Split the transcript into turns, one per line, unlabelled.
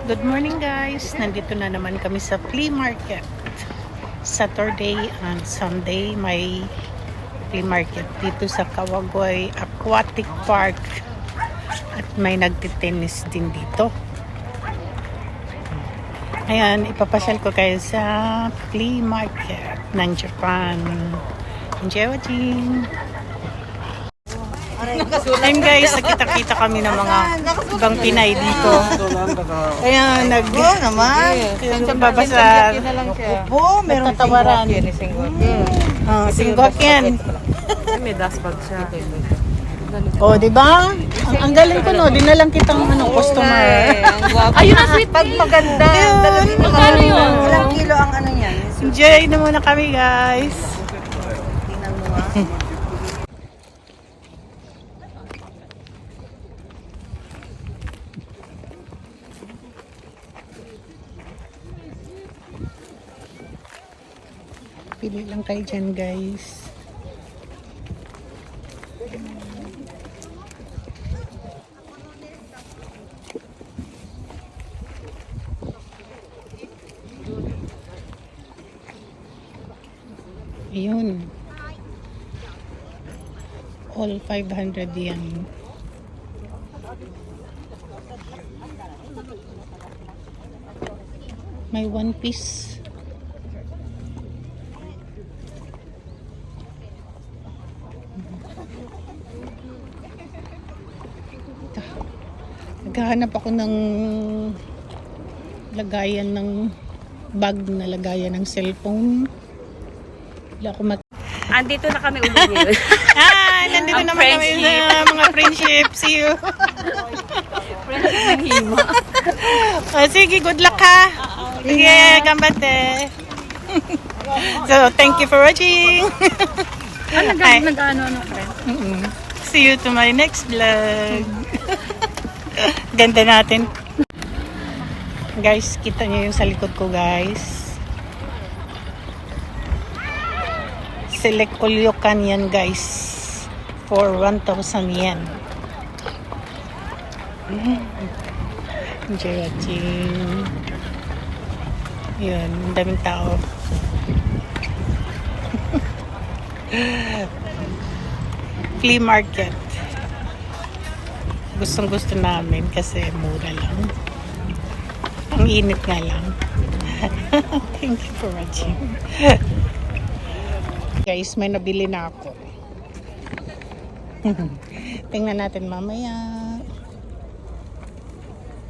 Good morning guys! Nandito na naman kami sa flea market. Saturday and Sunday may flea market dito sa Kawagoy Aquatic Park. At may nagtitennis din dito. Ayan, ipapasyal ko kayo sa flea market ng Japan. Enjoy watching! Ayun guys, nakita-kita kami ng mga ibang Pinay dito. Ayan,
naman.
nagbabasar.
Opo, meron
Nagtatawaran. Singgokyan.
May dashboard siya.
O, di ba? Ang galing ko no, dinalang kitang customer.
Ayun na sweet.
Pag maganda, dalawin mo.
Magkano yun?
Ilang kilo ang ano yan?
Enjoy na muna kami guys.
Tingnan mo ah.
Pili lang kayo dyan guys. Ayun. All 500 yan. May one piece. Naghahanap ako ng lagayan ng bag na lagayan ng cellphone. Wala ako
Andito na kami ulit ngayon.
nandito
Ang
naman kami sa mga friendship. See you.
Friendship ng hima.
Sige, good luck ha. Sige, gambate. So, thank you for watching.
Nag-ano, friend?
See you to my next vlog. Ganda natin. Guys, kita niyo yung sa likod ko, guys. Select Olyokan yan, guys. For 1,000 yen. Enjoy watching. Yun, ang daming tao. Flea market. Gustong gusto namin kasi mura lang. Ang init nga lang. Thank you for watching. Guys, may nabili na ako. Tingnan natin mamaya.